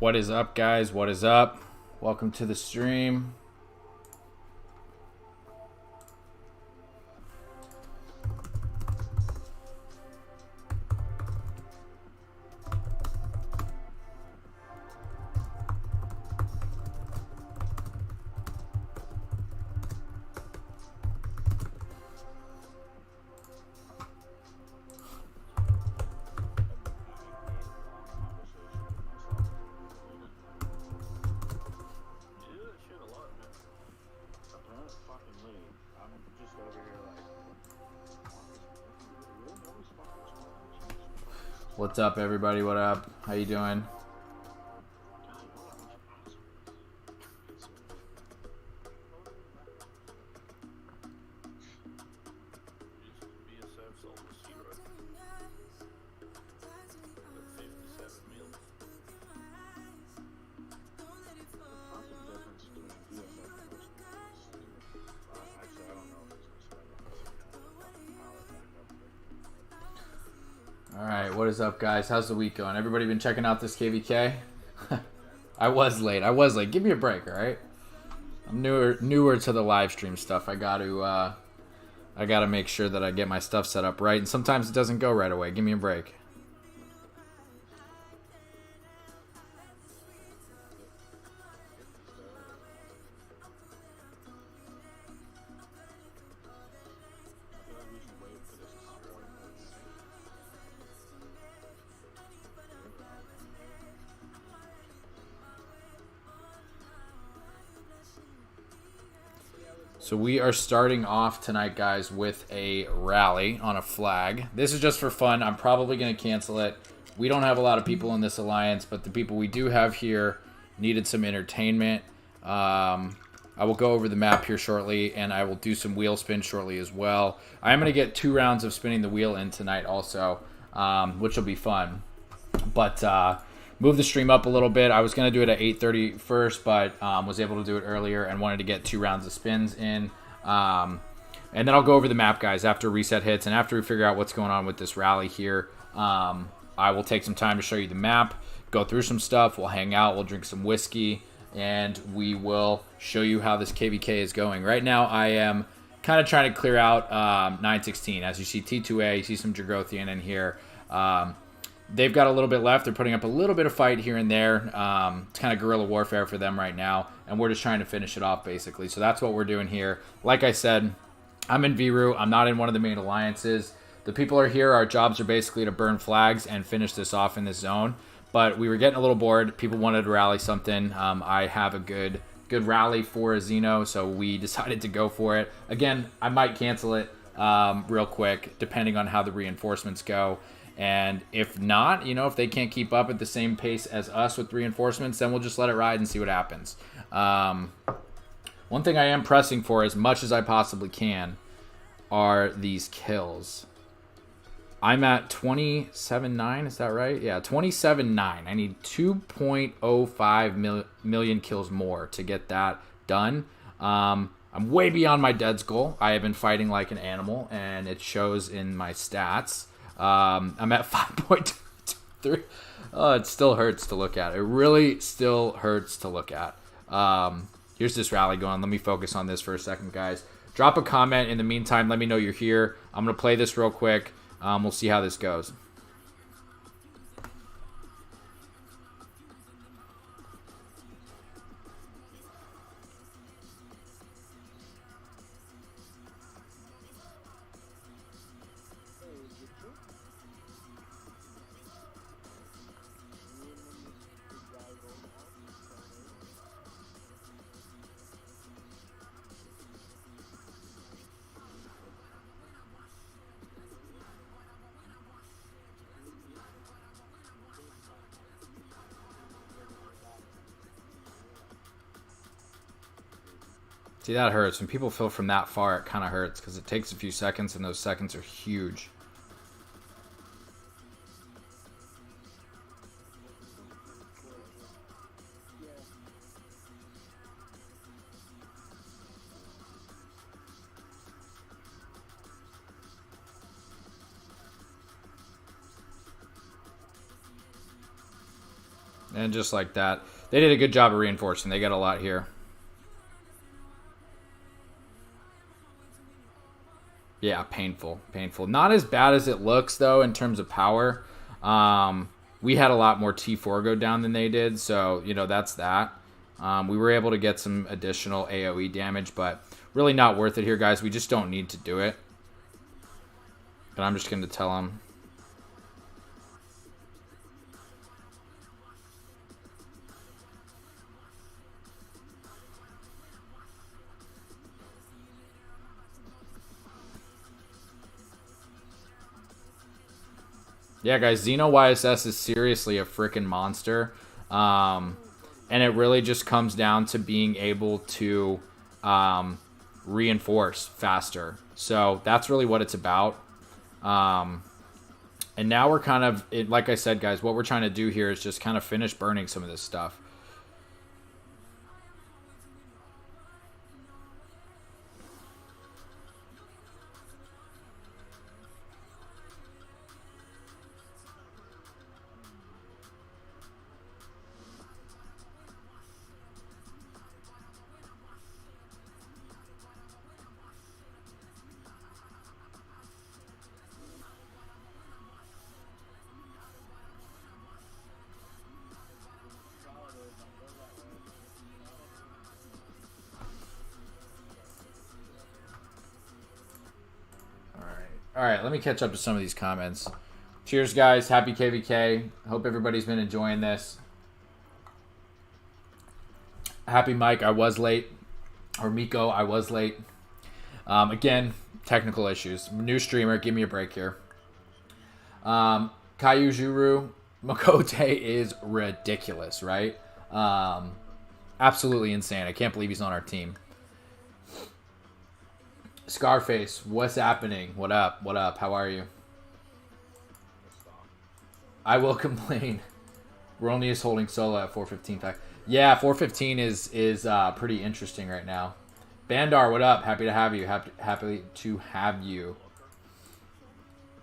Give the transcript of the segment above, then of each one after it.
What is up, guys? What is up? Welcome to the stream. What's up, everybody? What up? How you doing? Alright, what is up, guys? How's the week going? Everybody been checking out this KVK? I was late. Give me a break, alright? I'm newer to the live stream stuff. I gotta make sure that I get my stuff set up right, and sometimes it doesn't go right away. Give me a break. So we are starting off tonight, guys, with a rally on a flag. This is just for fun. I'm probably going to cancel it. We don't have a lot of people in this alliance, but the people we do have here needed some entertainment. I will go over the map here shortly, and I will do some wheel spin shortly as well. I am going to get 2 rounds of spinning the wheel in tonight also, which will be fun. But move the stream up a little bit. I was going to do it at 8:30 first, but was able to do it earlier and wanted to get 2 rounds of spins in. And then I'll go over the map, guys, after reset hits and after we figure out what's going on with this rally here. I will take some time to show you the map, go through some stuff. We'll hang out. We'll drink some whiskey, and we will show you how this KVK is going. Right now, I am kind of trying to clear out 916. As you see T2A, you see some Jagothian in here. They've got a little bit left. They're putting up a little bit of fight here and there. It's kind of guerrilla warfare for them right now, and we're just trying to finish it off, basically. So that's what we're doing here. Like I said, I'm in Viru. I'm not in one of the main alliances. The people are here. Our jobs are basically to burn flags and finish this off in this zone. But we were getting a little bored. People wanted to rally something. I have a good rally for a Xeno, so we decided to go for it. Again, I might cancel it real quick, depending on how the reinforcements go. And if not, if they can't keep up at the same pace as us with reinforcements, then we'll just let it ride and see what happens. One thing I am pressing for as much as I possibly can are these kills. I'm at 27.9, is that right? Yeah, 27.9. I need 2.05 million kills more to get that done. I'm way beyond my DEADS goal. I have been fighting like an animal, and it shows in my stats. I'm at 5.23. Oh, it still hurts to look at. It really still hurts to look at. Here's this rally going. Let me focus on this for a second, guys. Drop a comment in the meantime. Let me know you're here. I'm going to play this real quick. We'll see how this goes. See, that hurts. When people fill from that far, it kind of hurts because it takes a few seconds, and those seconds are huge. And just like that, they did a good job of reinforcing. They got a lot here. Yeah, painful. Painful. Not as bad as it looks, though, in terms of power. We had a lot more T4 go down than they did, so, you know, that's that. We were able to get some additional AoE damage, but really not worth it here, guys. We just don't need to do it. But I'm just going to tell them. Yeah, guys, Xeno YSS is seriously a freaking monster. And it really just comes down to being able to reinforce faster. So that's really what it's about. And now we're kind of, like I said, guys, what we're trying to do here is just kind of finish burning some of this stuff. All right, let me catch up to some of these comments. Cheers, guys. Happy KVK. Hope everybody's been enjoying this. Happy Mike, I was late. Or Miko, I was late. Again, technical issues. New streamer, give me a break here. Caillou Juru, Makote is ridiculous, right? Absolutely insane. I can't believe he's on our team. Scarface, what's happening? What up? What up? How are you? I will complain. Roney is holding solo at 415. Yeah, 415 is pretty interesting right now. Bandar, what up? Happy to have you. Happy to have you.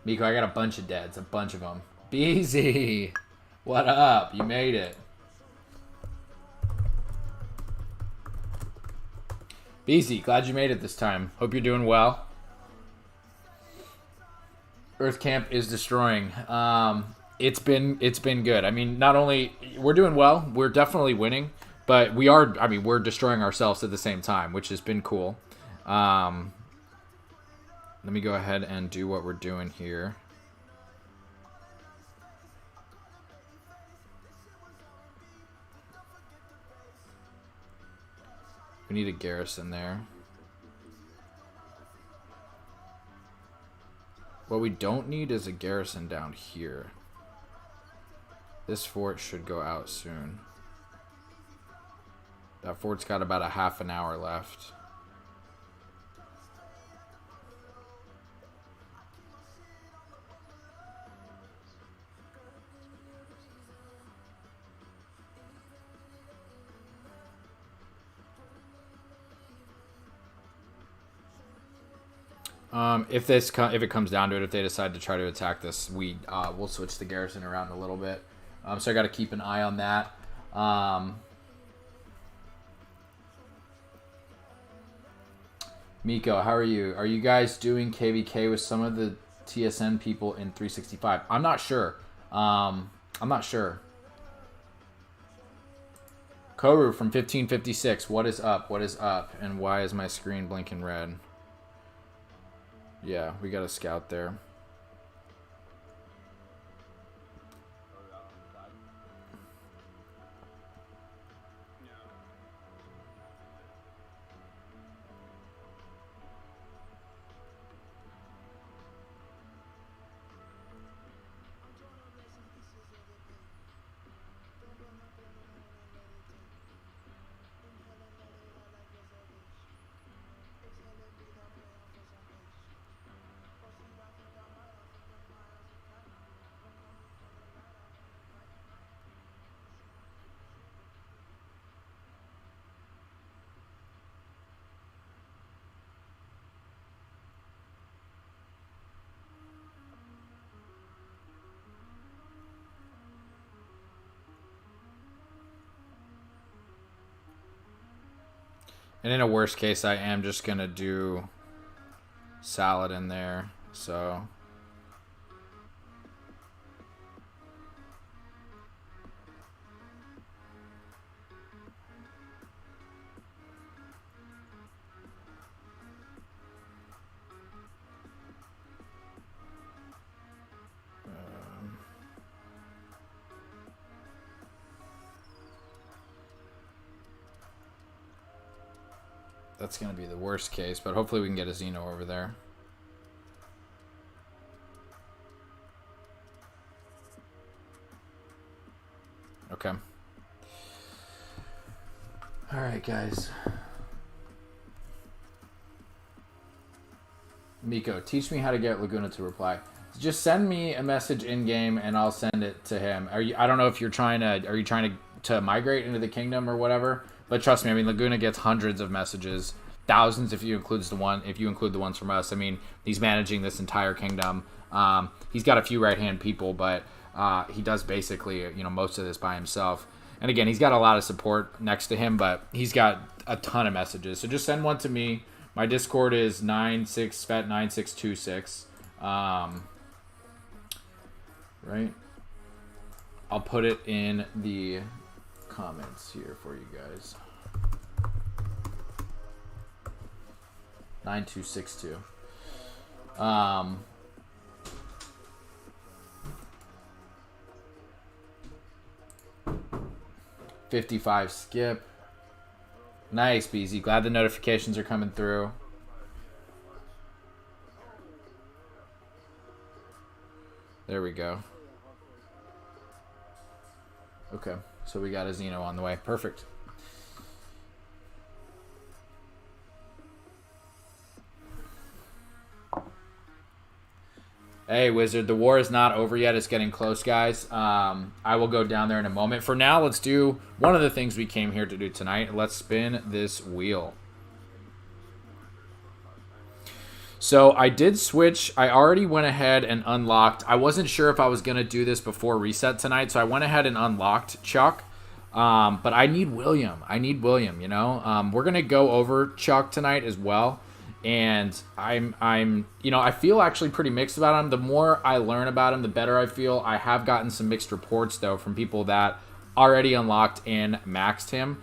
Miko, I got a bunch of deads. A bunch of them. BZ, what up? You made it. BZ, glad you made it this time. Hope you're doing well. Earth Camp is destroying. It's been good. I mean, not only we're doing well, we're definitely winning, but we're destroying ourselves at the same time, which has been cool. Let me go ahead and do what we're doing here. We need a garrison there. What we don't need is a garrison down here. This fort should go out soon. That fort's got about a half an hour left. If it comes down to it, if they decide to try to attack this, we'll switch the garrison around a little bit. So I got to keep an eye on that. Miko, how are you? Are you guys doing KVK with some of the TSN people in 365? I'm not sure. I'm not sure. Koru from 1556. What is up? What is up? And why is my screen blinking red? Yeah, we got a scout there. And in a worst case, I am just going to do salad in there. So... that's going to be the worst case, but hopefully we can get a Xeno over there. Okay. All right, guys. Miko, teach me how to get Laguna to reply. Just send me a message in game and I'll send it to him. I don't know if you're trying to, are you trying to migrate into the kingdom or whatever? But trust me, I mean, Laguna gets hundreds of messages, thousands if you include the ones from us. I mean, he's managing this entire kingdom. He's got a few right-hand people, but he does basically, most of this by himself. And again, he's got a lot of support next to him, but he's got a ton of messages. So just send one to me. My Discord is 96fet9626. Right? I'll put it in the comments here for you guys. 9262. 55 skip. Nice, BZ. Glad the notifications are coming through. There we go. Okay, so we got a Xeno on the way. Perfect. Hey, Wizard, the war is not over yet. It's getting close, guys. I will go down there in a moment. For now, let's do one of the things we came here to do tonight. Let's spin this wheel. So I did switch. I already went ahead and unlocked. I wasn't sure if I was going to do this before reset tonight, so I went ahead and unlocked Cheok. But I need William. We're going to go over Cheok tonight as well. And I feel actually pretty mixed about him. The more I learn about him, the better I feel. I have gotten some mixed reports, though, from people that already unlocked and maxed him.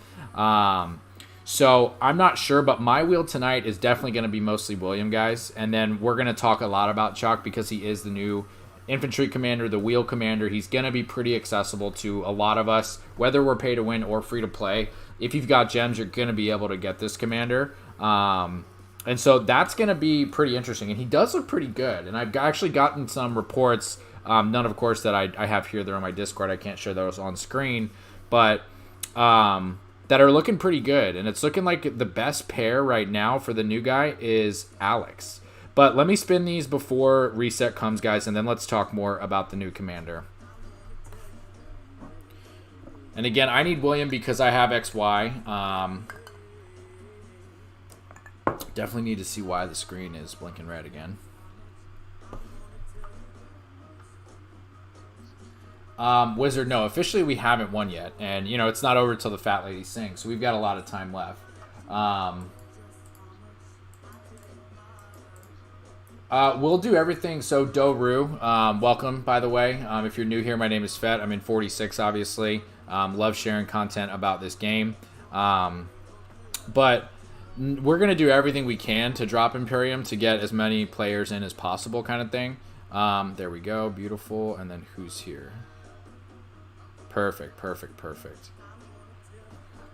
So I'm not sure, but my wheel tonight is definitely going to be mostly William, guys. And then we're going to talk a lot about Cheok because he is the new infantry commander, the wheel commander. He's going to be pretty accessible to a lot of us, whether we're pay to win or free to play. If you've got gems, you're going to be able to get this commander. And so that's going to be pretty interesting. And he does look pretty good. And I've actually gotten some reports, none, of course, that I have here. They're on my Discord. I can't share those on screen. But that are looking pretty good. And it's looking like the best pair right now for the new guy is Alex. But let me spin these before reset comes, guys. And then let's talk more about the new commander. And again, I need William because I have XY. Definitely need to see why the screen is blinking red again. Wizard, no, officially we haven't won yet. And, it's not over till the fat lady sings. So we've got a lot of time left. We'll do everything. So, Doru, welcome, by the way. If you're new here, my name is Fet. I'm in 46, obviously. Love sharing content about this game. But we're going to do everything we can to drop Imperium to get as many players in as possible kind of thing. There we go. Beautiful. And then who's here? Perfect.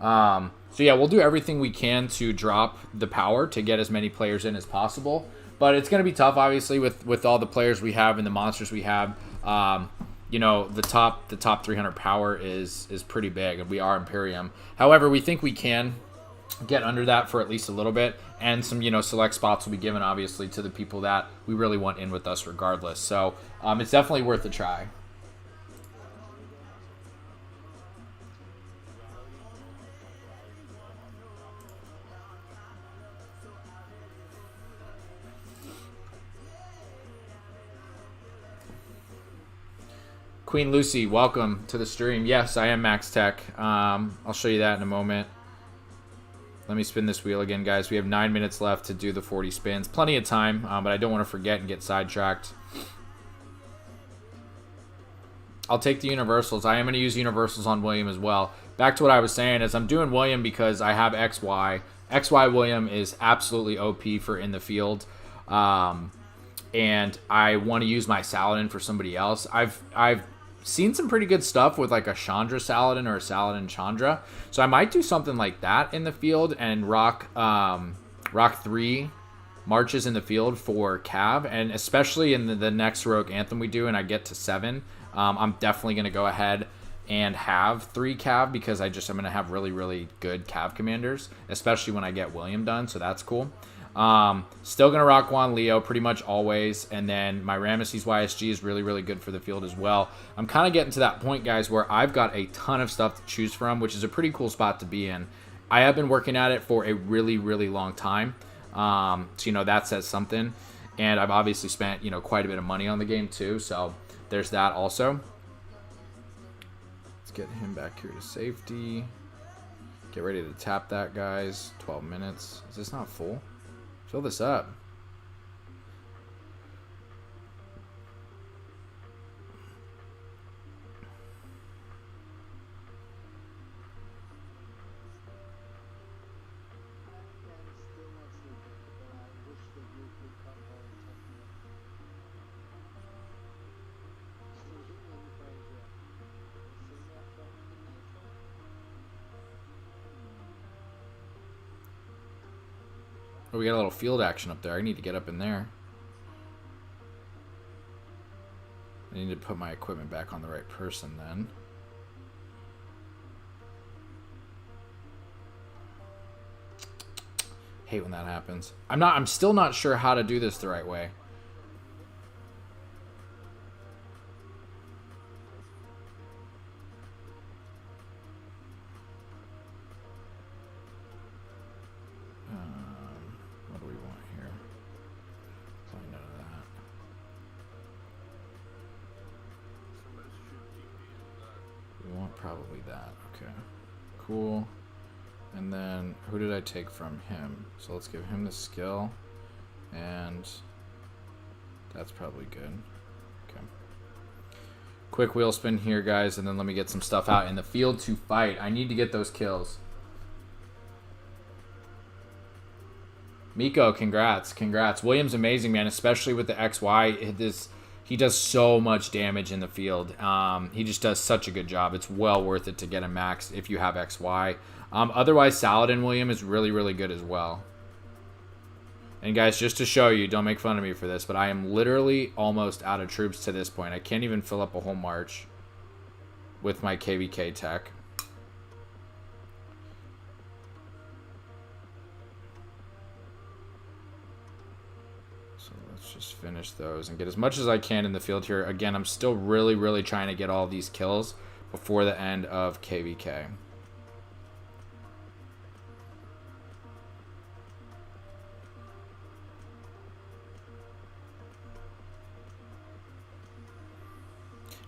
So, yeah, we'll do everything we can to drop the power to get as many players in as possible. But it's going to be tough, obviously, with all the players we have and the monsters we have. The top 300 power is pretty big, and we are Imperium. However, we think we can get under that for at least a little bit, and some select spots will be given, obviously, to the people that we really want in with us regardless. So it's definitely worth a try. Queen Lucy, welcome to the stream. Yes, I am Max Tech. I'll show you that in a moment. Let me spin this wheel again, guys. We have 9 minutes left to do the 40 spins. Plenty of time, but I don't want to forget and get sidetracked. I'll take the universals. I am going to use universals on William as well. Back to what I was saying is I'm doing William because I have XY. XY William is absolutely OP for in the field. And I want to use my Saladin for somebody else. I've seen some pretty good stuff with like a Chandra Saladin or a Saladin Chandra. So I might do something like that in the field and rock 3 marches in the field for Cav. And especially in the next Heroic Anthem we do and I get to 7, I'm definitely going to go ahead and have 3 Cav because I'm going to have really, really good Cav commanders, especially when I get William done. So that's cool. Still going to rock Juan Leo pretty much always. And then my Ramesses YSG is really, really good for the field as well. I'm kind of getting to that point, guys, where I've got a ton of stuff to choose from, which is a pretty cool spot to be in. I have been working at it for a really, really long time. So, you know, that says something. And I've obviously spent, you know, quite a bit of money on the game too. So there's that also. Let's get him back here to safety. Get ready to tap that, guys. 12 minutes. Is this not full? Fill this up. Oh, we got a little field action up there. I need to get up in there. I need to put my equipment back on the right person then. Hate when that happens. I'm still not sure how to do this the right way. What do we want here? Probably none of that. We want probably that. Okay. Cool. And then, who did I take from him? So let's give him the skill. And that's probably good. Okay. Quick wheel spin here, guys. And then let me get some stuff out in the field to fight. I need to get those kills. Miko, congrats. Congrats. William's amazing, man. Especially with the XY. He does so much damage in the field. He just does such a good job. It's well worth it to get him maxed if you have XY. Otherwise, Saladin William is really, really good as well. And guys, just to show you, don't make fun of me for this, but I am literally almost out of troops to this point. I can't even fill up a whole march with my KVK tech. So let's just finish those and get as much as I can in the field here. Again, I'm still really, really trying to get all these kills before the end of KVK.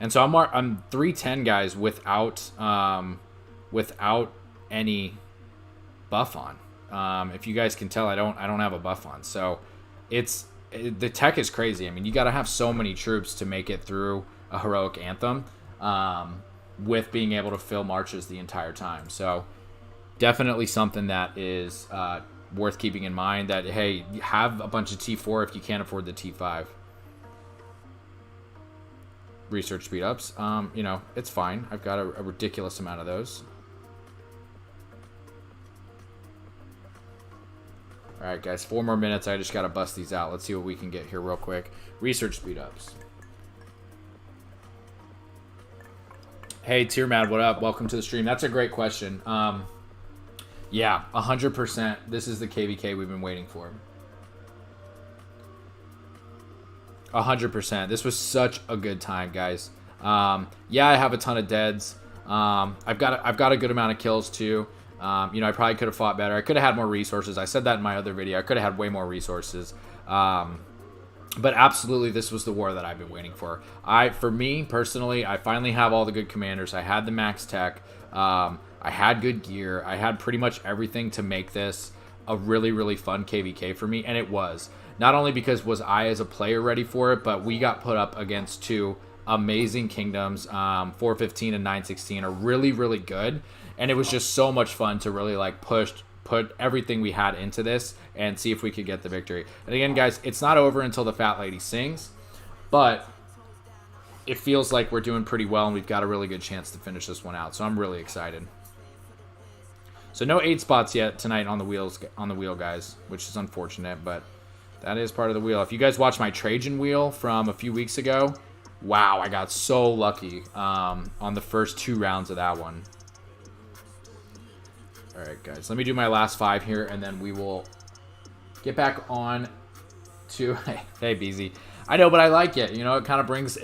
And so I'm 310, guys, without any buff on. If you guys can tell, I don't have a buff on. So the tech is crazy. I mean, you got to have so many troops to make it through a heroic anthem with being able to fill marches the entire time. So definitely something that is worth keeping in mind. That hey, have a bunch of T4 if you can't afford the T5. Research speed ups, you know, it's fine. I've got a ridiculous amount of those. All right, guys, 4 more minutes. I just got to bust these out. Let's see what we can get here real quick. Research speed ups. Hey, Tiermad, what up? Welcome to the stream. That's a great question. Yeah, 100%. This is the KVK we've been waiting for. 100%. This was such a good time, guys. Yeah, I have a ton of deads. I've got a good amount of kills too. You know, I probably could have fought better. I could have had more resources. I said that in my other video. I could have had way more resources. But absolutely, this was the war that I've been waiting for. For me personally, I finally have all the good commanders. I had the max tech. I had good gear. I had pretty much everything to make this a really, really fun KVK for me, and it was. Not only because was I as a player ready for it, but we got put up against two amazing kingdoms. 415 and 916 are really, really good, and it was just so much fun to really like put everything we had into this and see if we could get the victory. And again, guys, it's not over until the fat lady sings, but it feels like we're doing pretty well, and we've got a really good chance to finish this one out. So I'm really excited. So no 8 spots yet tonight on the wheel, guys, which is unfortunate, but that is part of the wheel. If you guys watched my Trajan wheel from a few weeks ago, wow, I got so lucky on the first 2 rounds of that one. All right, guys, let me do my last 5 here, and then we will get back on to hey, BZ. I know, but I like it. You know, it kind of brings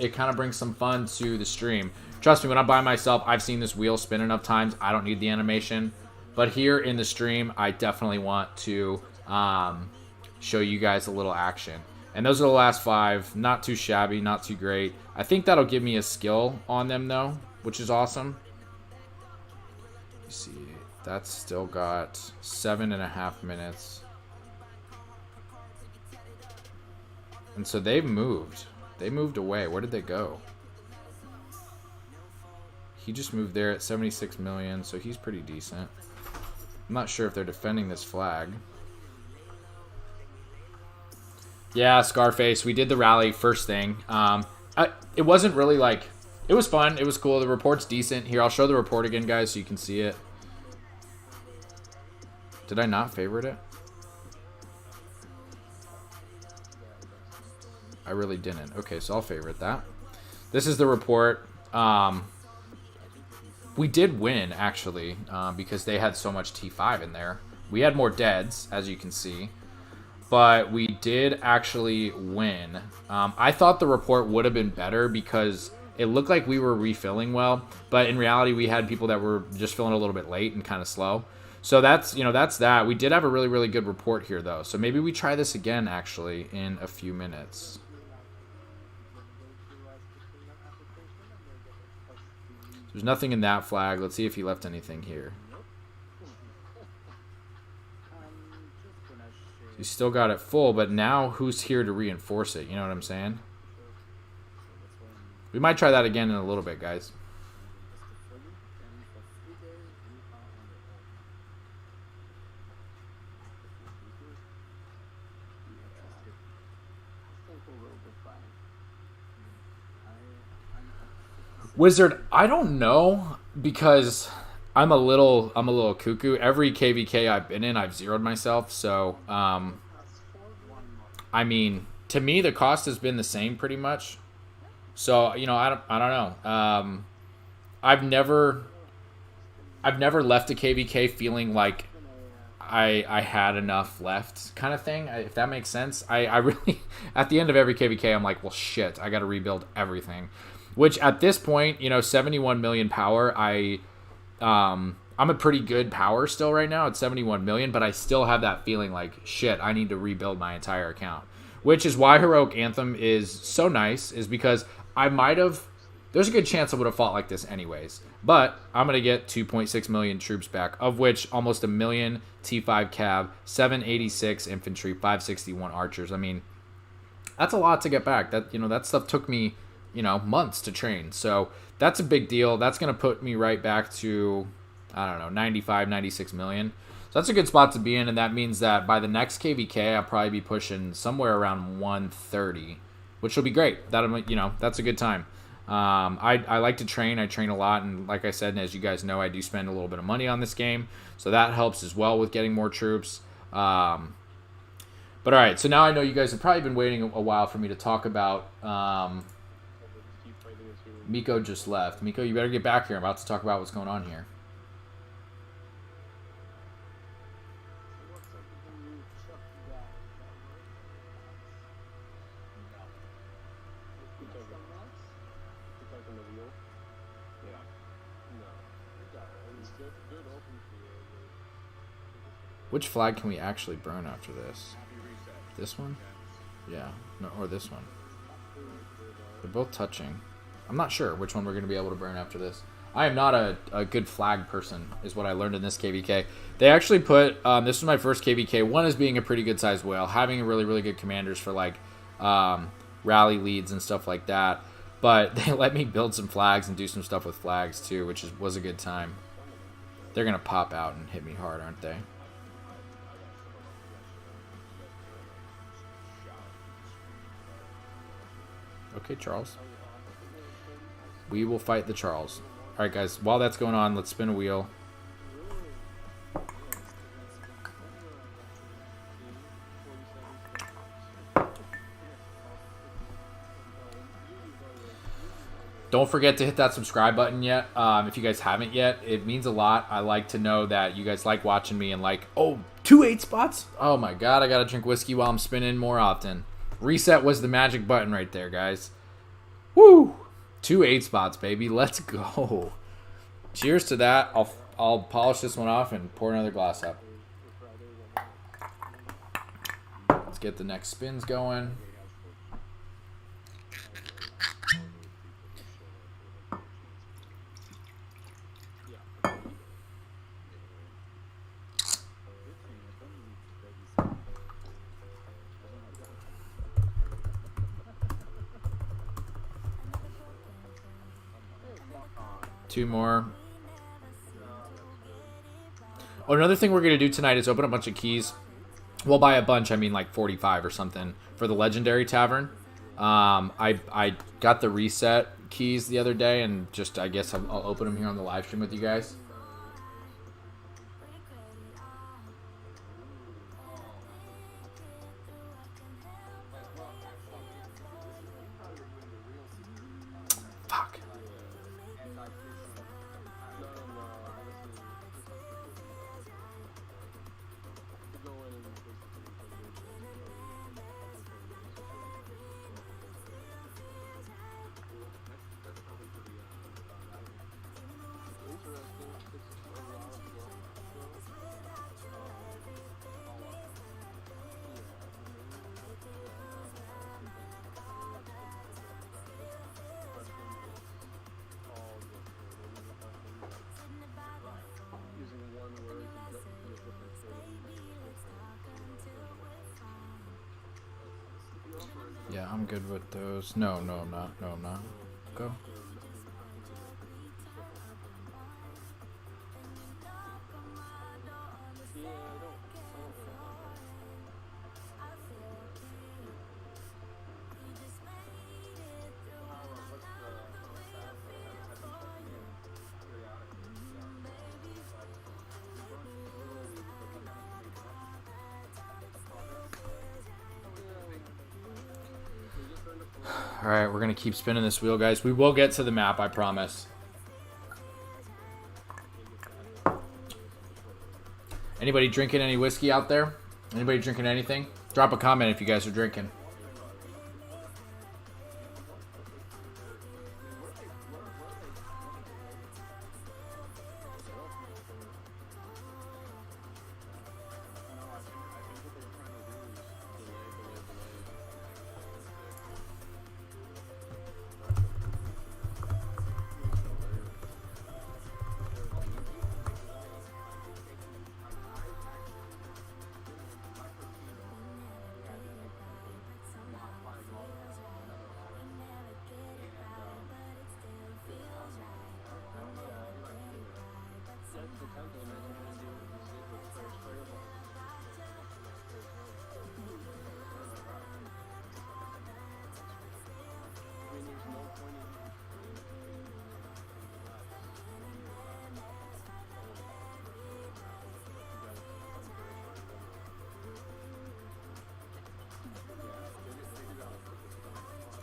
some fun to the stream. Trust me, when I'm by myself, I've seen this wheel spin enough times. I don't need the animation. But here in the stream, I definitely want to show you guys a little action. And those are the last 5. Not too shabby, not too great. I think that'll give me a skill on them, though, which is awesome. You see, that's still got 7.5 minutes. And so they've moved. They moved away. Where did they go? He just moved there at 76 million, so he's pretty decent. I'm not sure if they're defending this flag. Yeah, Scarface. We did the rally first thing. It wasn't really like... It was fun. It was cool. The report's decent. Here, I'll show the report again, guys, so you can see it. Did I not favorite it? I really didn't. Okay, so I'll favorite that. This is the report. We did win, actually, because they had so much T5 in there. We had more deads, as you can see. But we did actually win. I thought the report would have been better because it looked like we were refilling well. But in reality, we had people that were just filling a little bit late and kind of slow. So that's, you know, that's that. We did have a really, really good report here, though. So maybe we try this again, actually, in a few minutes. There's nothing in that flag. Let's see if he left anything here. He's still got it full, but now who's here to reinforce it? You know what I'm saying? We might try that again in a little bit, guys. Wizard, I don't know, because I'm a little cuckoo. Every KVK I've been in, I've zeroed myself. So, I mean, to me, the cost has been the same pretty much. So, you know, I don't know. I've never left a KVK feeling like I had enough left, kind of thing. If that makes sense. I really, at the end of every KVK, I'm like, well, shit, I got to rebuild everything. Which at this point, you know, 71 million power, I'm a pretty good power still right now at 71 million, but I still have that feeling like, shit, I need to rebuild my entire account. Which is why Heroic Anthem is so nice, is because I might have, there's a good chance I would have fought like this anyways. But I'm going to get 2.6 million troops back, of which almost a million T5 Cav, 786 infantry, 561 archers. I mean, that's a lot to get back. That, you know, that stuff took me, you know, months to train. So that's a big deal. That's going to put me right back to, I don't know, 95, 96 million. So that's a good spot to be in. And that means that by the next KVK, I'll probably be pushing somewhere around 130, which will be great. That'll, you know, that's a good time. I like to train. I train a lot. And like I said, and as you guys know, I do spend a little bit of money on this game. So that helps as well with getting more troops. But all right. So now I know you guys have probably been waiting a while for me to talk about, Miko just left. Miko, you better get back here. I'm about to talk about what's going on here. Which flag can we actually burn after this? This one? Yeah. No, or this one. They're both touching. I'm not sure which one we're going to be able to burn after this. I am not a good flag person, is what I learned in this KVK. They actually put, this was my first KVK, one is being a pretty good sized whale, having really, really good commanders for like rally leads and stuff like that. But they let me build some flags and do some stuff with flags too, which was a good time. They're going to pop out and hit me hard, aren't they? Okay, Charles. We will fight the Charles. All right, guys. While that's going on, let's spin a wheel. Don't forget to hit that subscribe button yet. If you guys haven't yet, it means a lot. I like to know that you guys like watching me and like, oh, 2 8 spots? Oh my God, I got to drink whiskey while I'm spinning more often. Reset was the magic button right there, guys. Woo! 2 8 spots, baby. Let's go. Cheers to that. I'll polish this one off and pour another glass up. Let's get the next spins going. Two more. Oh, another thing we're going to do tonight is open a bunch of keys. Well, by a bunch, I mean like 45 or something for the Legendary Tavern. I got the reset keys the other day, and just, I guess I'll open them here on the live stream with you guys. Fuck. Yeah, I'm good with those. No, I'm not. No, I'm not. Go. Alright, we're going to keep spinning this wheel, guys. We will get to the map, I promise. Anybody drinking any whiskey out there? Anybody drinking anything? Drop a comment if you guys are drinking.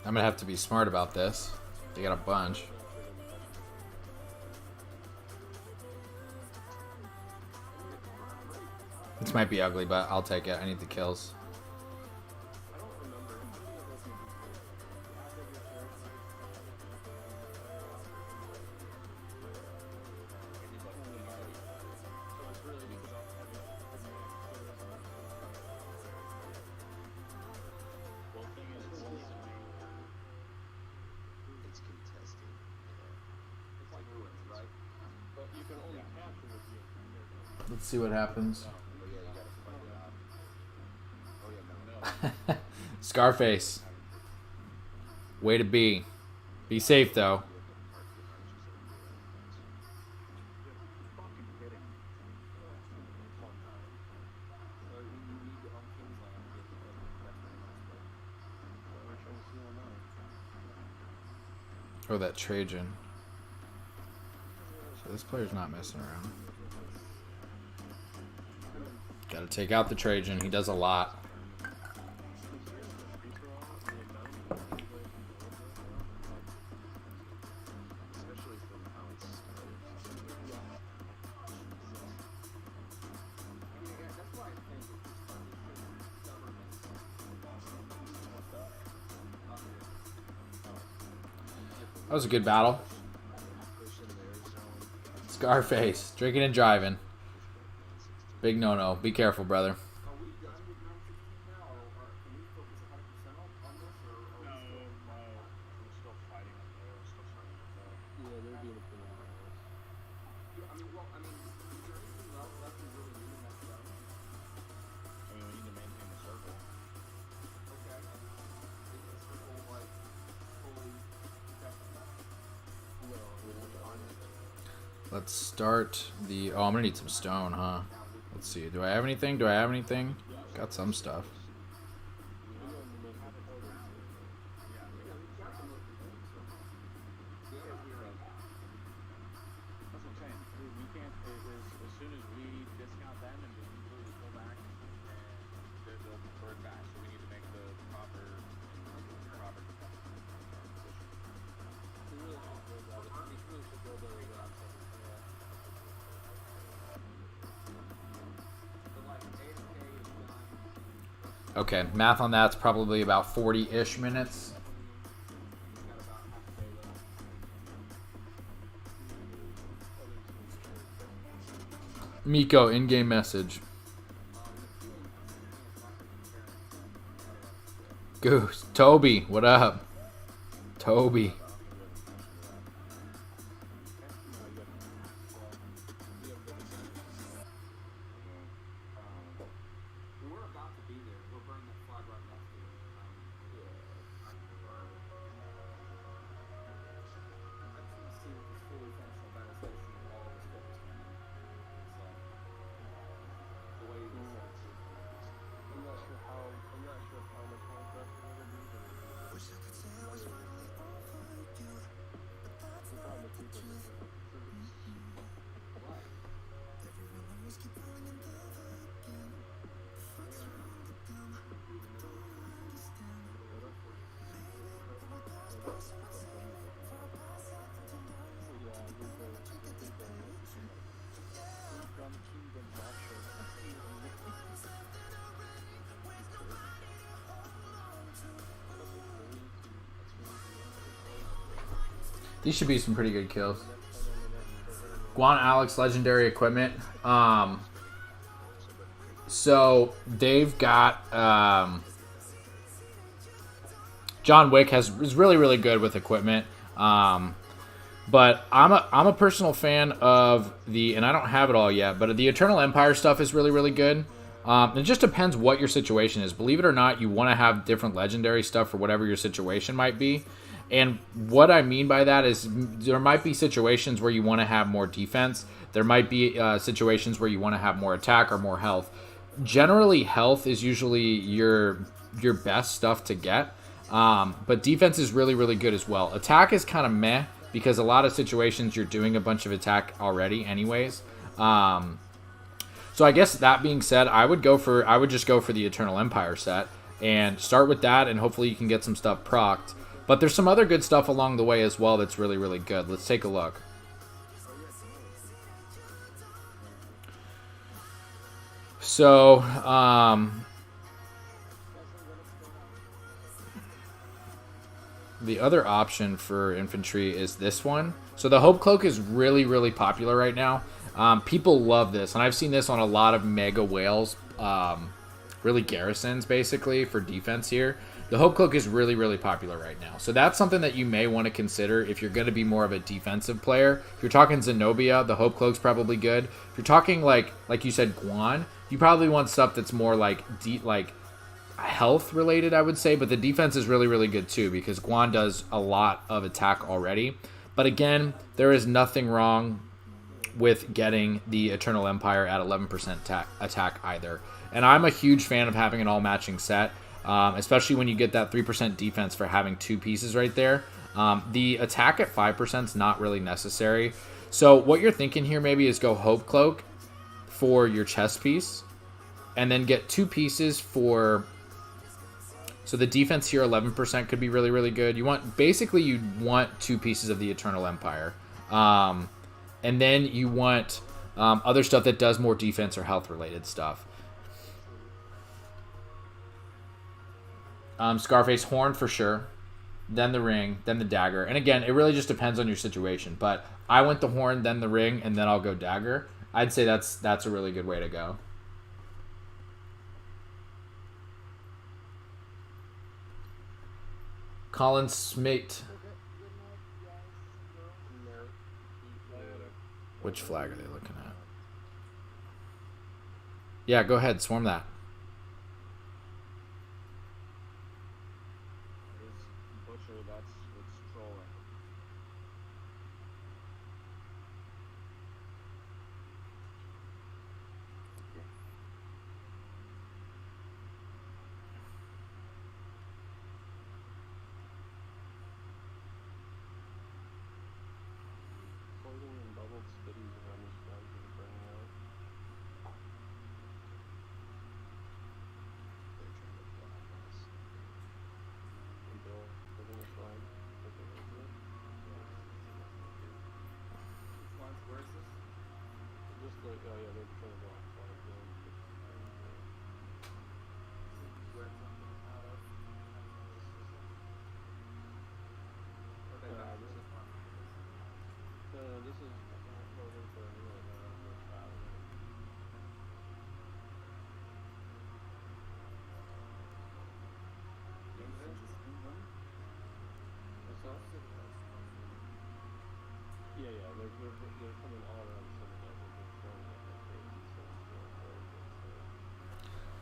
I'm going to have to be smart about this. They got a bunch. This might be ugly, but I'll take it. I need the kills. Let's see what happens. Scarface. Way to be. Be safe, though. Oh, that Trajan. So this player's not messing around. Gotta take out the Trajan. He does a lot. That was a good battle. Scarface, drinking and driving. Big no-no. Be careful, brother. Let's start the... Oh, I'm going to need some stone, huh? Let's see. Do I have anything? Do I have anything? Got some stuff. Okay, math on that's probably about 40-ish minutes. Miko, in-game message. Goose. Toby, what up? Toby. These should be some pretty good kills. Guan Alex legendary equipment. So they've got John Wick is really good with equipment. But I'm a personal fan of and I don't have it all yet, but the Eternal Empire stuff is really good. It just depends what your situation is. Believe it or not, you want to have different legendary stuff for whatever your situation might be. And what I mean by that is there might be situations where you want to have more defense. There might be situations where you want to have more attack or more health. Generally, health is usually your best stuff to get. But defense is really good as well. Attack is kind of meh because a lot of situations you're doing a bunch of attack already anyways. So I guess that being said, I would just go for the Eternal Empire set and start with that, and hopefully you can get some stuff procced. But there's some other good stuff along the way as well that's really good. Let's take a look. So, the other option for infantry is this one. So the Hope Cloak is really popular right now. People love this, and I've seen this on a lot of mega whales, really garrisons basically for defense here. The Hope Cloak is really, really popular right now. So that's something that you may want to consider if you're going to be more of a defensive player. If you're talking Zenobia, the Hope Cloak's probably good. If you're talking like you said, Guan, you probably want stuff that's more like health related, I would say. But the defense is really, really good too because Guan does a lot of attack already. But again, there is nothing wrong with getting the Eternal Empire at 11% attack either. And I'm a huge fan of having an all-matching set, especially when you get that 3% defense for having 2 pieces right there. The attack at 5% is not really necessary. So what you're thinking here maybe is go Hope Cloak for your chest piece, and then get 2 pieces for... So the defense here, 11% could be really, really good. You want 2 pieces of the Eternal Empire. And then you want other stuff that does more defense or health-related stuff. Scarface Horn for sure. Then the ring, then the dagger. And again, it really just depends on your situation. But I went the horn, then the ring, and then I'll go dagger. I'd say that's a really good way to go. Colin Smate. Which flag are they looking at? Yeah, go ahead. Swarm that.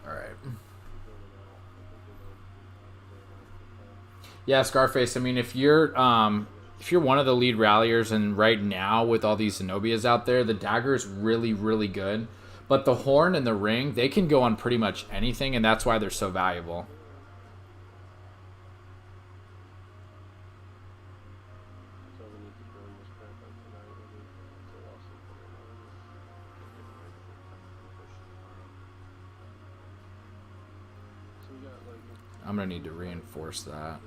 All right. Yeah, Scarface. I mean, if you're one of the lead ralliers, and right now with all these Zenobias out there, the dagger is really, really good. But the horn and the ring, they can go on pretty much anything, and that's why they're so valuable. I'm going to need to reinforce that.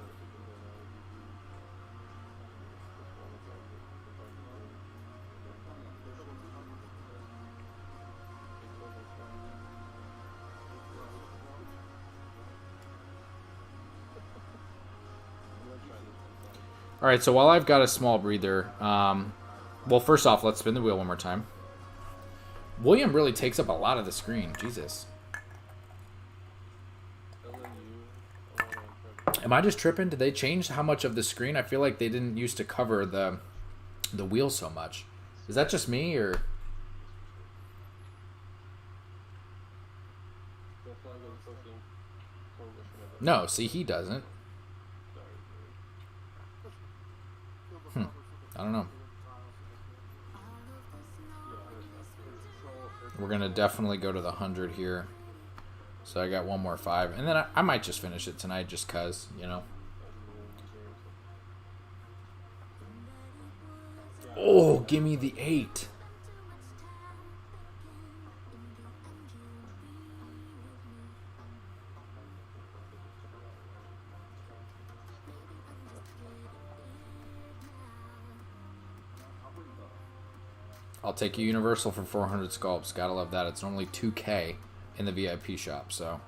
All right, so while I've got a small breather, well, first off, let's spin the wheel one more time. William really takes up a lot of the screen. Jesus. Am I just tripping? Did they change how much of the screen? I feel like they didn't used to cover the wheel so much. Is that just me, or? No, see, he doesn't. I don't know. We're going to definitely go to the 100 here. So I got one more 5. And then I might just finish it tonight just because, you know. Oh, give me the 8. I'll take a Universal for 400 sculpts. Gotta love that. It's only 2K in the VIP shop, so.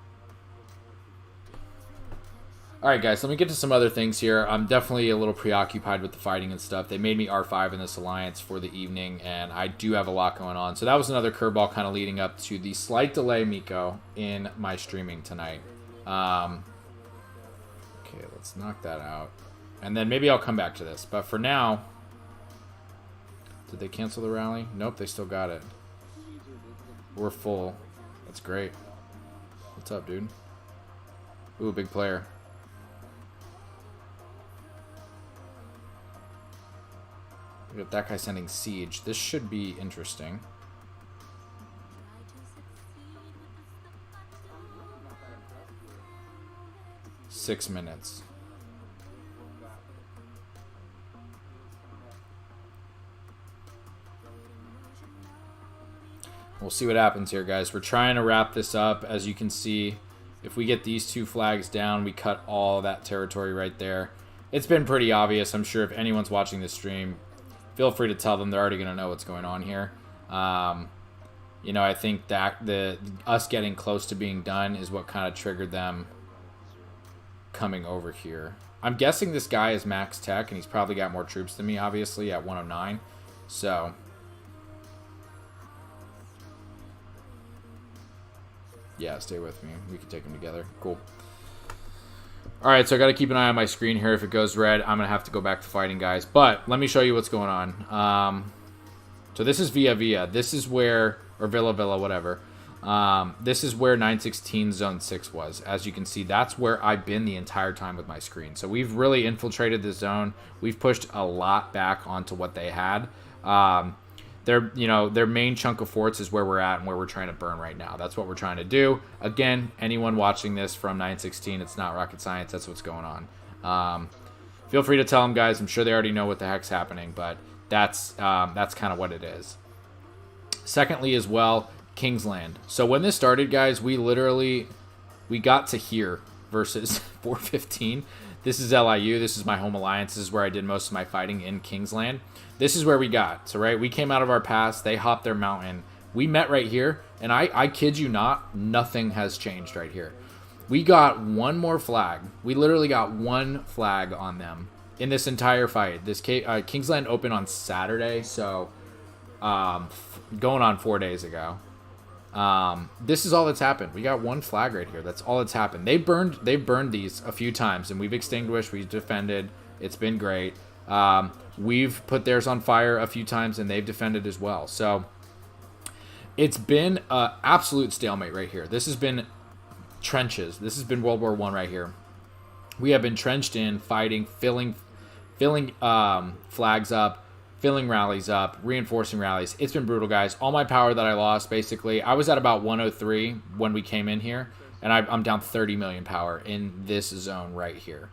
Alright, guys, let me get to some other things here. I'm definitely a little preoccupied with the fighting and stuff. They made me R5 in this alliance for the evening, and I do have a lot going on. So that was another curveball kind of leading up to the slight delay, Miko, in my streaming tonight. let's knock that out. And then maybe I'll come back to this. But for now, did they cancel the rally? Nope, they still got it. We're full. That's great. What's up, dude? Ooh, big player. Look at that guy sending siege. This should be interesting. Six minutes. We'll see what happens here, guys. We're trying to wrap this up. As you can see, if we get these two flags down, we cut all that territory right there. It's been pretty obvious. I'm sure if anyone's watching this stream, feel free to tell them. They're already going to know what's going on here. You know, I think that us getting close to being done is what kind of triggered them coming over here. I'm guessing this guy is max tech, and he's probably got more troops than me, obviously, at 109. So yeah, stay with me. We can take them together. Cool. All right, so I got to keep an eye on my screen here. If it goes red, I'm going to have to go back to fighting, guys. But let me show you what's going on. So this is Villa. This is where, or Villa, whatever. This is where 916 Zone 6 was. As you can see, that's where I've been the entire time with my screen. So we've really infiltrated the zone. We've pushed a lot back onto what they had. Their main chunk of forts is where we're at and where we're trying to burn right now. That's what we're trying to do. Again, anyone watching this from 916, it's not rocket science. That's what's going on. Feel free to tell them, guys. I'm sure they already know what the heck's happening, but that's kind of what it is. Secondly, as well, Kingsland. So when this started, guys, we got to here versus 415. This is LIU. This is my home alliance. This is where I did most of my fighting in Kingsland. This is where we got. So, right, we came out of our pass. They hopped their mountain. We met right here, and I kid you not, nothing has changed right here. We got one more flag. We literally got one flag on them in this entire fight. This Kingsland opened on Saturday, so going on 4 days ago. This is all that's happened. We got one flag right here. That's all that's happened. They've burned these a few times, and we've extinguished, we've defended. It's been great. We've put theirs on fire a few times, and they've defended as well. So it's been an absolute stalemate right here. This has been trenches. This has been World War I right here. We have been trenched in, fighting, filling flags up, filling rallies up, reinforcing rallies. It's been brutal, guys. All my power that I lost, basically, I was at about 103 when we came in here, and I'm down 30 million power in this zone right here.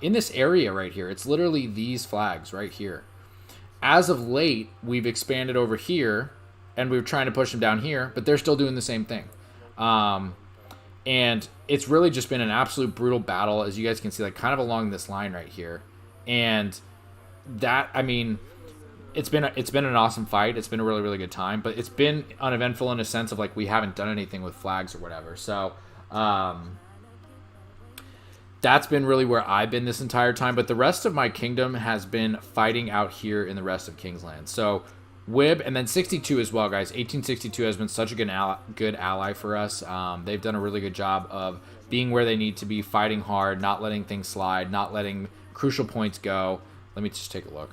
In this area right here, it's literally these flags right here. As of late, we've expanded over here, and we're trying to push them down here, but they're still doing the same thing. And it's really just been an absolute brutal battle, as you guys can see, like kind of along this line right here. And that, I mean, it's been an awesome fight. It's been a really, really good time, but it's been uneventful in a sense of like we haven't done anything with flags or whatever. So that's been really where I've been this entire time. But the rest of my kingdom has been fighting out here in the rest of Kingsland. So WIB and then 62 as well, guys. 1862 has been such a good ally for us. They've done a really good job of being where they need to be, fighting hard, not letting things slide, not letting crucial points go. Let me just take a look.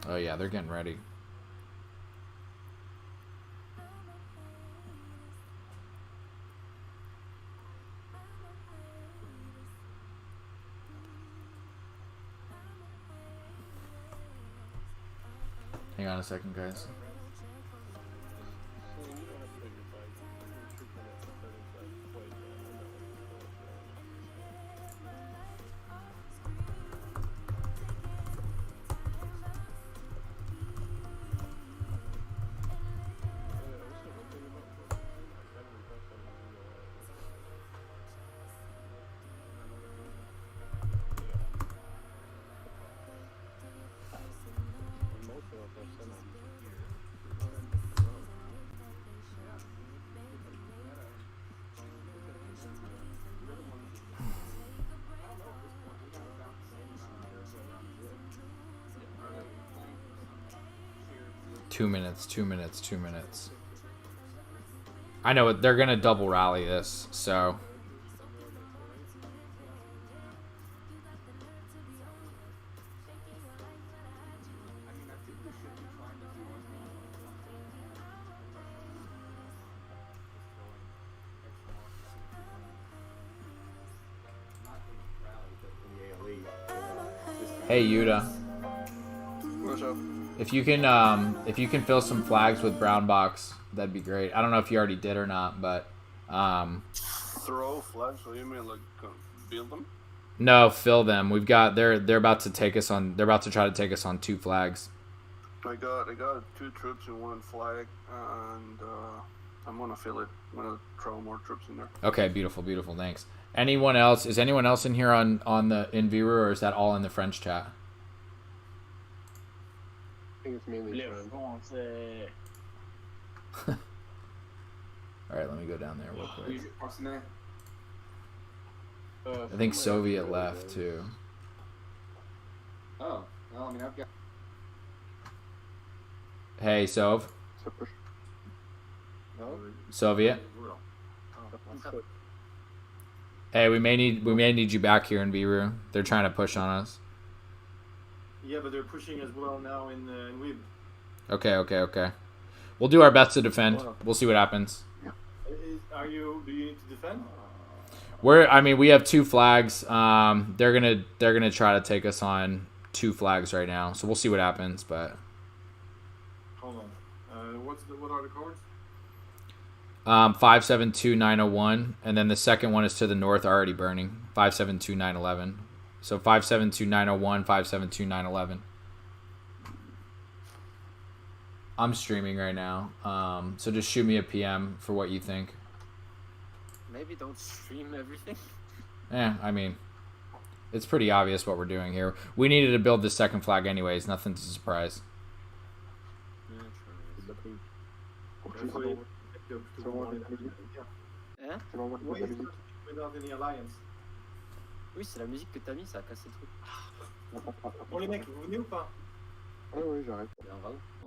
Oh yeah, they're getting ready. Hang on a second, guys. Two minutes. I know they're going to double rally this, so... Hey Yuta. What's up? If you can fill some flags with brown box, that'd be great. I don't know if you already did or not, but Throw flags? What do you mean, like build them? no, fill them. We've got they're about to take us on. They're about to try to take us on 2 flags. I got 2 troops and 1 flag, and I'm gonna fill it. I'm gonna throw more troops in there. Okay, beautiful, beautiful. Thanks. Anyone else? Is anyone else in here on the in Viru, or is that all in the French chat? I think it's mainly French. All right, let me go down there real quick. I I think Soviet left too. Oh, well, I mean, I've got. Hey, Sov. No? Soviet. Oh, Hey, we may need you back here in Viru. They're trying to push on us. Yeah, but they're pushing as well now in WIB. Okay. We'll do our best to defend. We'll see what happens. Do you need to defend? We have 2 flags. They're gonna try to take us on 2 flags right now. So we'll see what happens. But Hold on. What are the codes? 572901, and then the second one is to the north, already burning. 572911. So 572901, 572911. I'm streaming right now. So just shoot me a PM for what you think. Maybe don't stream everything. I mean, it's pretty obvious what we're doing here. We needed to build the second flag anyways. Nothing to surprise. Hein? Oui, without any alliance. Oui, c'est la musique que t'as mis, ça a cassé le truc. Bon, les mecs, vous venez ou pas? Oui, j'arrête.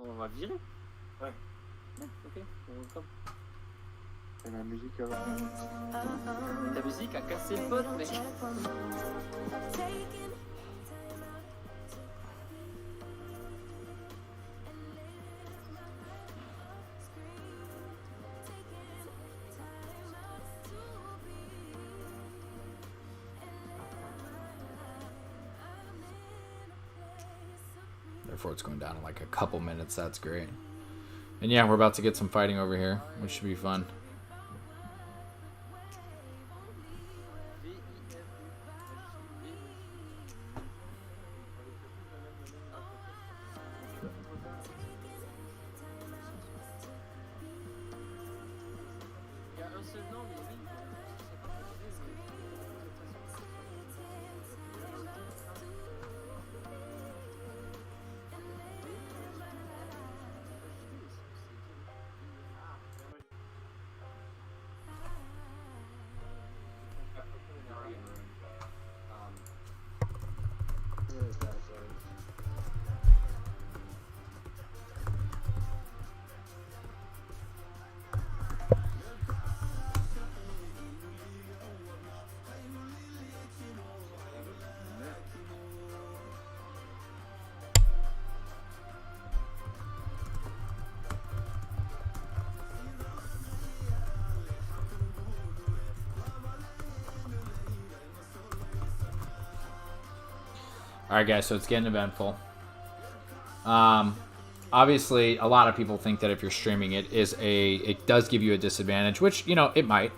On va virer? Ouais. Ok, on come. Et la musique La musique a cassé le pote, mec. Therefore, it's going down in like a couple minutes. That's great. And yeah, we're about to get some fighting over here, which should be fun. Alright guys, so it's getting eventful. Obviously, a lot of people think that if you're streaming it does give you a disadvantage, which, you know, it might,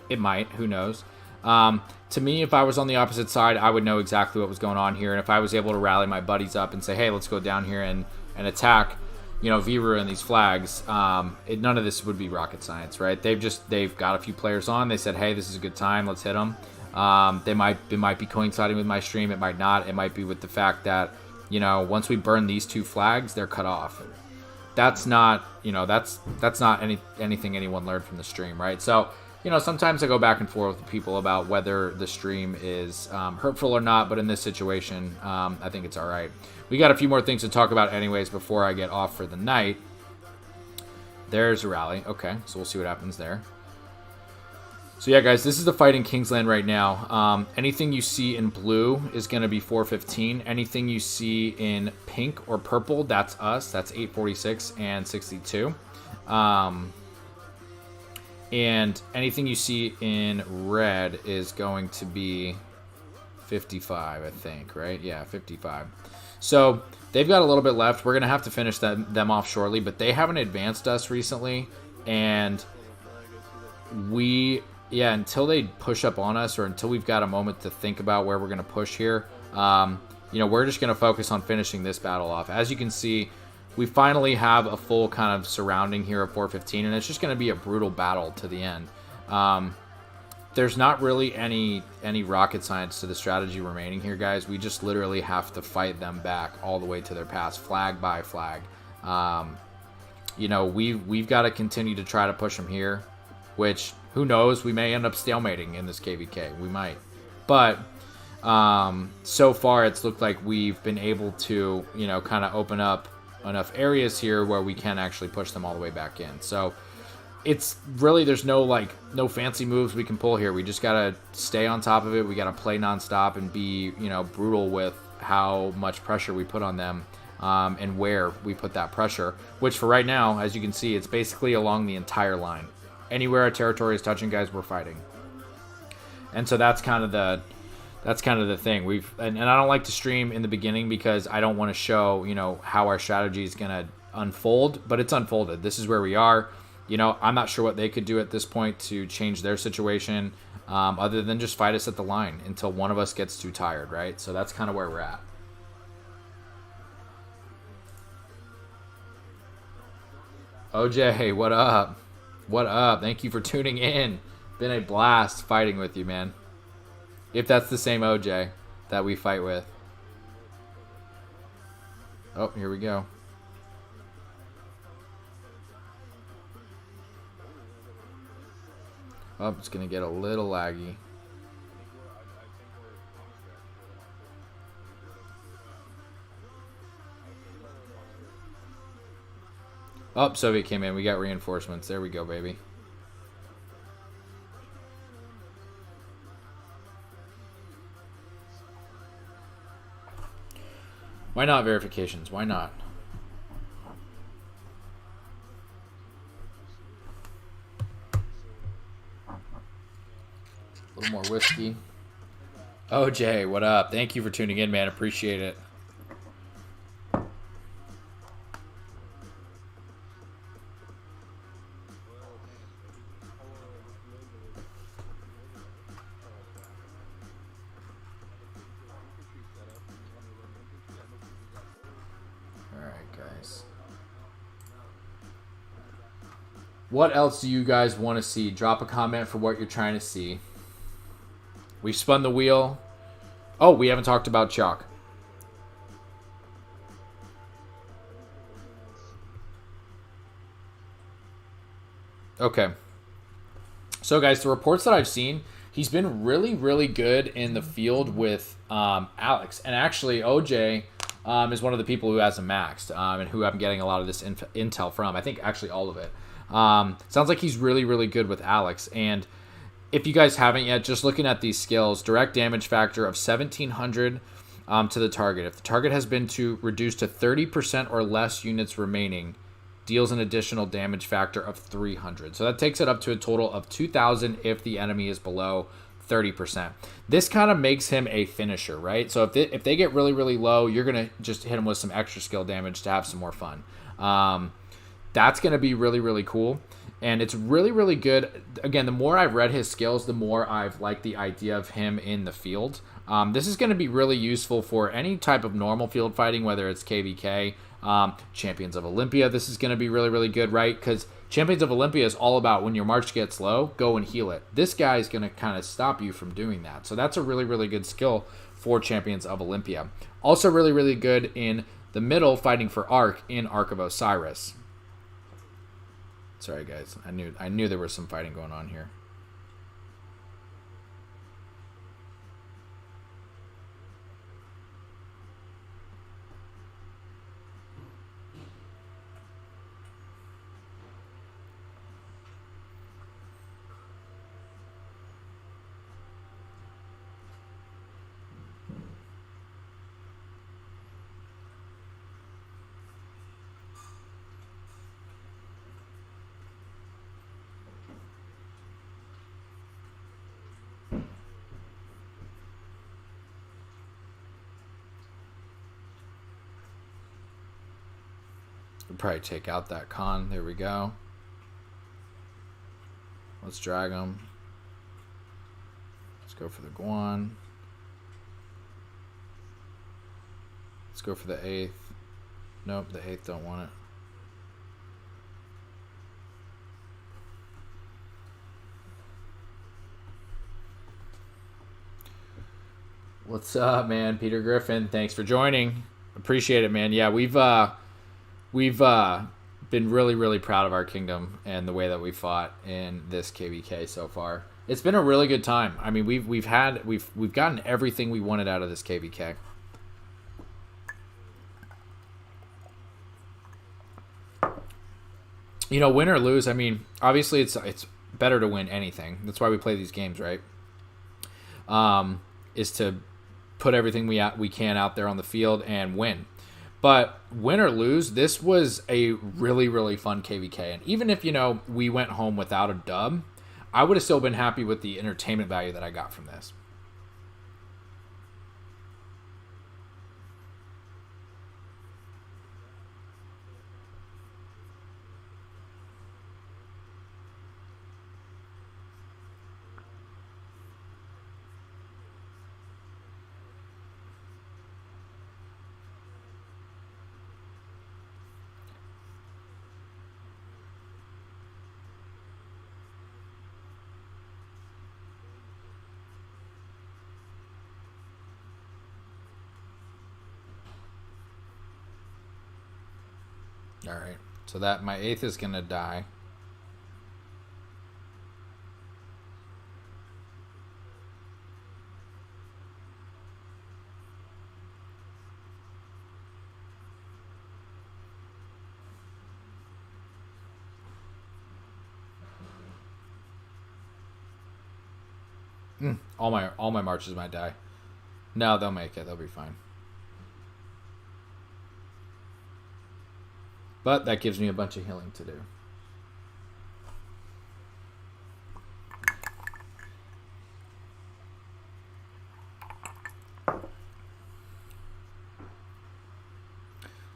who knows. To me, if I was on the opposite side, I would know exactly what was going on here, and if I was able to rally my buddies up and say, hey, let's go down here and attack, you know, Viru and these flags, none of this would be rocket science, right? They've got a few players on, they said, hey, this is a good time, let's hit them. It might be coinciding with my stream, it might not. It might be with the fact that, you know, once we burn these 2 flags, they're cut off. That's not, you know, that's not anything anyone learned from the stream, right? So, you know, sometimes I go back and forth with people about whether the stream is hurtful or not, but in this situation, I think it's all right. We got a few more things to talk about anyways before I get off for the night. There's a rally. Okay, so we'll see what happens there. So yeah, guys, this is the fight in Kingsland right now. Anything you see in blue is going to be 415. Anything you see in pink or purple, that's us. That's 846 and 62. And anything you see in red is going to be 55, I think, right? Yeah, 55. So they've got a little bit left. We're going to have to finish them off shortly, but they haven't advanced us recently. And until they push up on us or until we've got a moment to think about where we're going to push here, we're just going to focus on finishing this battle off. As you can see, we finally have a full kind of surrounding here of 415, and it's just going to be a brutal battle to the end. There's not really any rocket science to the strategy remaining here, guys. We just literally have to fight them back all the way to their pass, flag by flag. We've got to continue to try to push them here, which, who knows, we may end up stalemating in this KVK. We might. But so far it's looked like we've been able to, kind of open up enough areas here where we can actually push them all the way back in. So it's really, there's no fancy moves we can pull here. We just got to stay on top of it. We got to play nonstop and be, brutal with how much pressure we put on them and where we put that pressure, which for right now, as you can see, it's basically along the entire line. Anywhere our territory is touching, guys, we're fighting. And so that's kind of the thing. And I don't like to stream in the beginning because I don't want to show, how our strategy is going to unfold, but it's unfolded. This is where we are. I'm not sure what they could do at this point to change their situation, other than just fight us at the line until one of us gets too tired, right? So that's kind of where we're at. OJ, what up? What up? Thank you for tuning in. Been a blast fighting with you, man. If that's the same OJ that we fight with. Oh, here we go. Oh, it's going to get a little laggy. Oh, Soviet came in. We got reinforcements. There we go, baby. Why not verifications? Why not? A little more whiskey. OJ, what up? Thank you for tuning in, man. Appreciate it. What else do you guys want to see? Drop a comment for what you're trying to see. We've spun the wheel. Oh, we haven't talked about Cheok. Okay. So, guys, the reports that I've seen, he's been really, really good in the field with Alex. And actually, OJ is one of the people who has him maxed and who I'm getting a lot of this intel from. I think actually all of it. Sounds like he's really, really good with Alex. And if you guys haven't yet, just looking at these skills, direct damage factor of 1,700 to the target. If the target has been reduced to 30% or less units remaining, deals an additional damage factor of 300. So that takes it up to a total of 2,000 if the enemy is below 30%. This kind of makes him a finisher, right? So if they get really, really low, you're going to just hit him with some extra skill damage to have some more fun. That's going to be really, really cool. And it's really, really good. Again, the more I've read his skills, the more I've liked the idea of him in the field. This is going to be really useful for any type of normal field fighting, whether it's KVK, Champions of Olympia. This is going to be really, really good, right? Because Champions of Olympia is all about when your march gets low, go and heal it. This guy is going to kind of stop you from doing that. So that's a really, really good skill for Champions of Olympia. Also really, really good in the middle, fighting for Ark in Ark of Osiris. Sorry, guys. I knew there was some fighting going on here. We'll probably take out that Khan. There we go. Let's drag him. Let's go for the Guan. Let's go for the 8th. Nope, the 8th don't want it. What's up, man? Peter Griffin, thanks for joining. Appreciate it, man. Yeah, we've been really proud of our kingdom and the way that we fought in this KVK so far. It's been a really good time. I mean, we've gotten everything we wanted out of this KVK. You know, win or lose, I mean, obviously it's better to win anything. That's why we play these games, right? Is to put everything we can out there on the field and win. But win or lose, this was a really fun KVK. And even if, you know, we went home without a dub, I would have still been happy with the entertainment value that I got from this. All right, so that my 8th is gonna die. All my marches might die. No, they'll make it. They'll be fine. But that gives me a bunch of healing to do. Let's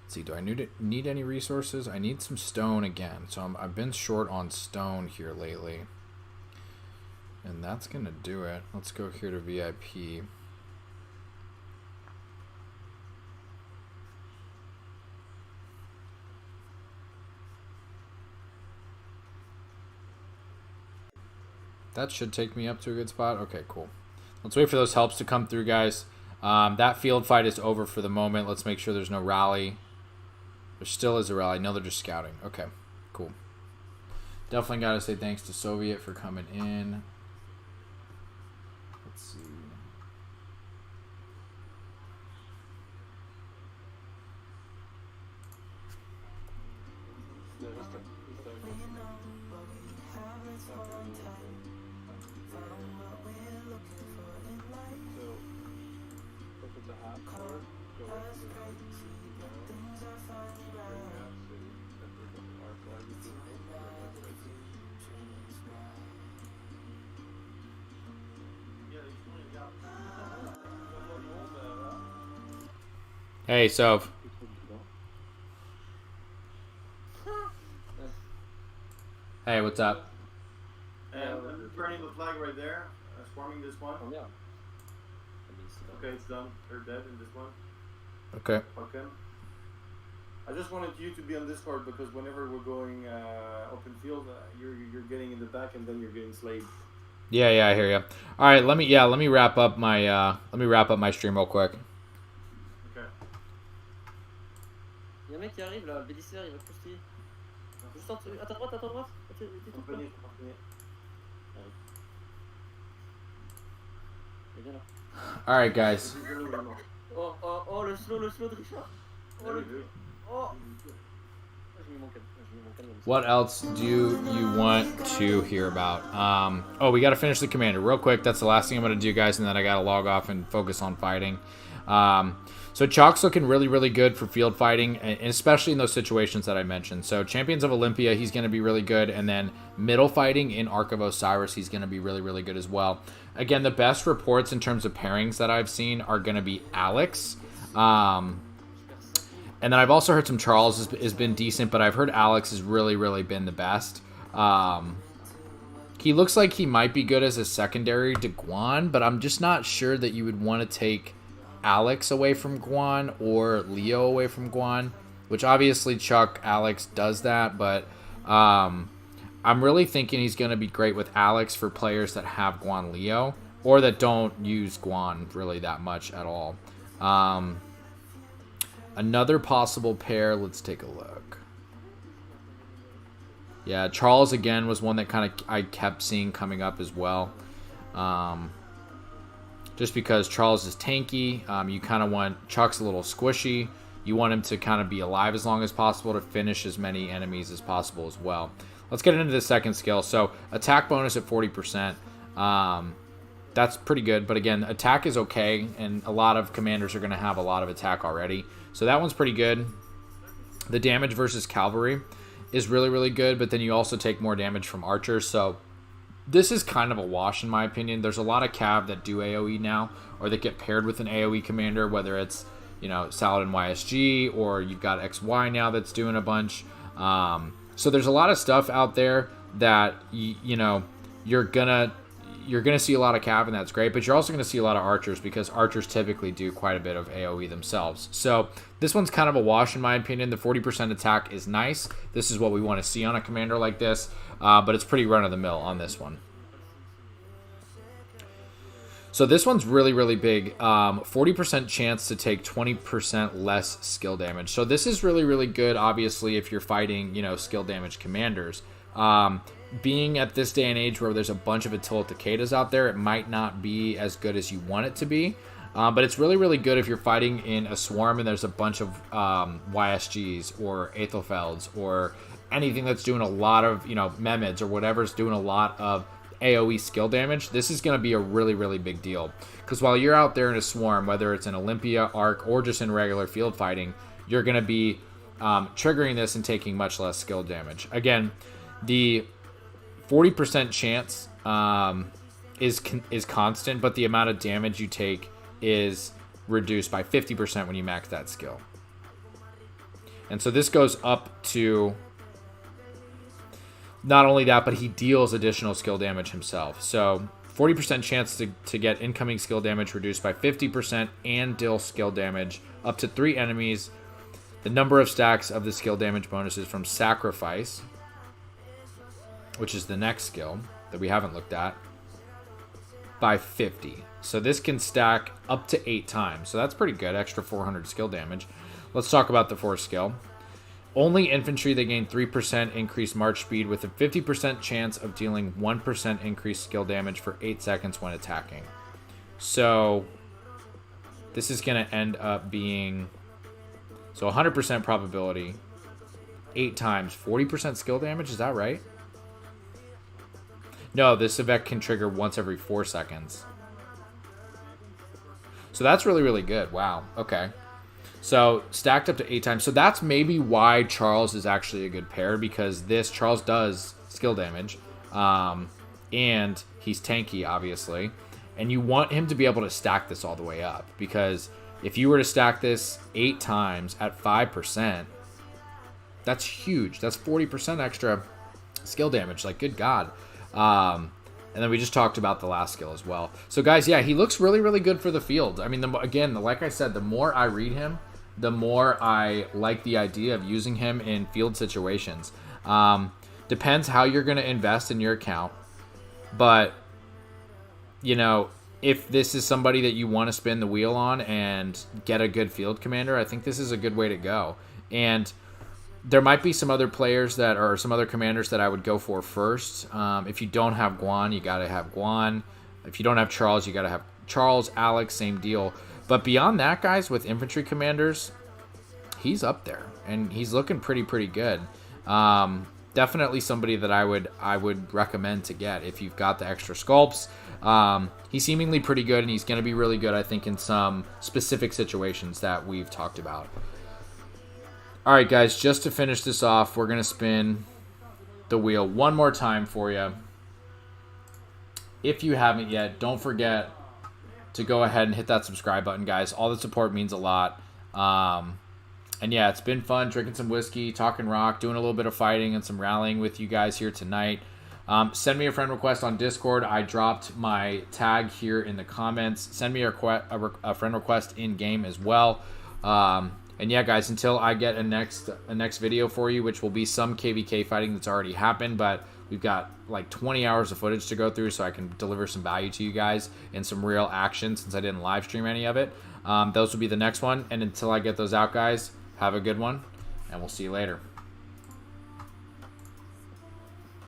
see, do I need any resources? I need some stone again. So I've been short on stone here lately. And that's going to do it. Let's go here to VIP. That should take me up to a good spot. Okay, cool. Let's wait for those helps to come through, guys. That field fight is over for the moment. Let's make sure there's no rally. There still is a rally. No, they're just scouting. Okay, cool. Definitely got to say thanks to Soviet for coming in. Let's see. Hey, Sov. Hey, what's up? I'm burning the flag right there. Swarming this one. Oh, yeah. Okay, it's done. They're dead in this one. Okay. Fuck them. I just wanted you to be on Discord because whenever we're going open field, you're getting in the back and then you're getting slayed. Yeah, I hear you. All right, let me wrap up my stream real quick. Okay. Il y a un mec qui arrive là, le BDCR il va croustiller. Juste en dessous, à ta droite, à ta droite. T'es tout là. Il est bien là. All right, guys. Oh, le slow de Richard. Oh, oh. J'ai mis mon calme. What else do you want to hear about? Oh, we got to finish the commander real quick. That's the last thing I'm going to do, guys, and then I got to log off and focus on fighting. So Cheok's looking really good for field fighting, and especially in those situations that I mentioned. So Champions of Olympia, he's going to be really good, and then middle fighting in Ark of Osiris, he's going to be really good as well. Again, the best reports in terms of pairings that I've seen are going to be Alex. And then I've also heard some Charles has been decent, but I've heard Alex has really been the best. He looks like he might be good as a secondary to Guan, but I'm just not sure that you would want to take Alex away from Guan or Leo away from Guan, which obviously Cheok Alex does that, but I'm really thinking he's going to be great with Alex for players that have Guan Leo or that don't use Guan really that much at all. Another possible pair, let's take a look. Yeah, Charles again was one that kind of I kept seeing coming up as well. Just because Charles is tanky, you kind of want Chuck's a little squishy. You want him to kind of be alive as long as possible to finish as many enemies as possible as well. Let's get into the second skill. So attack bonus at 40%. That's pretty good, but again, attack is okay, and a lot of commanders are going to have a lot of attack already. So that one's pretty good. The damage versus cavalry is really good, but then you also take more damage from archers. So this is kind of a wash in my opinion. There's a lot of cav that do AoE now, or that get paired with an AoE commander, whether it's, you know, Saladin YSG, or you've got XY now that's doing a bunch. So there's a lot of stuff out there that you know you're gonna see a lot of cav, and that's great, but you're also gonna see a lot of archers because archers typically do quite a bit of AoE themselves. So this one's kind of a wash in my opinion. The 40% attack is nice. This is what we want to see on a commander like this, but it's pretty run-of-the-mill on this one. So this one's really big. 40% chance to take 20% less skill damage. So this is really good, obviously, if you're fighting, you know, skill damage commanders. Being at this day and age where there's a bunch of Attila Takedas out there, it might not be as good as you want it to be. But it's really good if you're fighting in a swarm and there's a bunch of YSGs or Aethelfelds or anything that's doing a lot of, you know, Mehmeds or whatever's doing a lot of AoE skill damage. This is going to be a really big deal, because while you're out there in a swarm, whether it's in Olympia, Arc, or just in regular field fighting, you're going to be triggering this and taking much less skill damage. Again, the 40% chance is constant, but the amount of damage you take is reduced by 50% when you max that skill. And so this goes up to not only that, but he deals additional skill damage himself. So 40% chance to get incoming skill damage reduced by 50% and deal skill damage up to 3 enemies. The number of stacks of the skill damage bonuses from Sacrifice, which is the next skill that we haven't looked at, by 50. So this can stack up to 8 times. So that's pretty good, extra 400 skill damage. Let's talk about the fourth skill. Only infantry that gain 3% increased march speed with a 50% chance of dealing 1% increased skill damage for 8 seconds when attacking. So this is going to end up being, so 100% probability, 8 times, 40% skill damage, is that right? No, this effect can trigger once every 4 seconds. So that's really good. Wow, okay. So stacked up to 8 times. So that's maybe why Charles is actually a good pair, because this Charles does skill damage, and he's tanky, obviously, and you want him to be able to stack this all the way up, because if you were to stack this 8 times at 5%, that's huge. That's 40% extra skill damage. Like, good God. And then we just talked about the last skill as well. So guys, yeah, he looks really good for the field. I mean, like I said, the more I read him, the more I like the idea of using him in field situations. Depends how you're going to invest in your account. But, you know, if this is somebody that you want to spin the wheel on and get a good field commander, I think this is a good way to go. And there might be some other players that are some other commanders that I would go for first. If you don't have Guan, you got to have Guan. If you don't have Charles, you got to have Charles. Alex, same deal. But beyond that, guys, with infantry commanders, he's up there, and he's looking pretty good. Definitely somebody that I would recommend to get if you've got the extra sculpts. He's seemingly pretty good, and he's going to be really good, I think, in some specific situations that we've talked about. All right, guys, just to finish this off, we're going to spin the wheel one more time for you. If you haven't yet, don't forget to go ahead and hit that subscribe button, guys. All the support means a lot. And yeah, it's been fun drinking some whiskey, talking rock, doing a little bit of fighting and some rallying with you guys here tonight. Send me a friend request on Discord. I dropped my tag here in the comments. Send me a friend request in game as well. And yeah, guys, until I get a next video for you, which will be some KVK fighting that's already happened, but we've got like 20 hours of footage to go through, so I can deliver some value to you guys and some real action since I didn't live stream any of it. Those will be the next one. And until I get those out, guys, have a good one, and we'll see you later.